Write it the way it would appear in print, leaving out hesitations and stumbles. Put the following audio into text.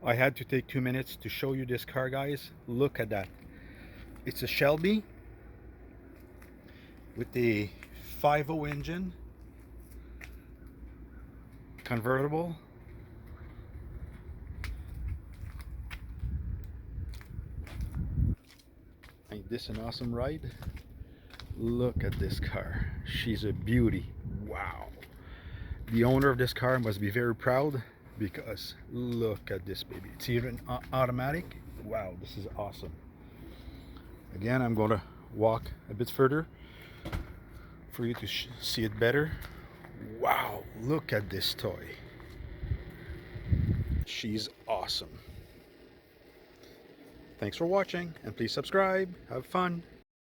I had to take 2 minutes to show you this car, guys. Look at that. It's a Shelby with the 5.0 engine, convertible. Ain't this an awesome ride? Look at this car. She's a beauty. Wow. The owner of this car must be very proud because look at this baby. It's even automatic. Wow, this is awesome. Again, I'm going to walk a bit further for you to see it better. Wow, look at this toy. She's awesome. Thanks for watching, and please subscribe. Have fun.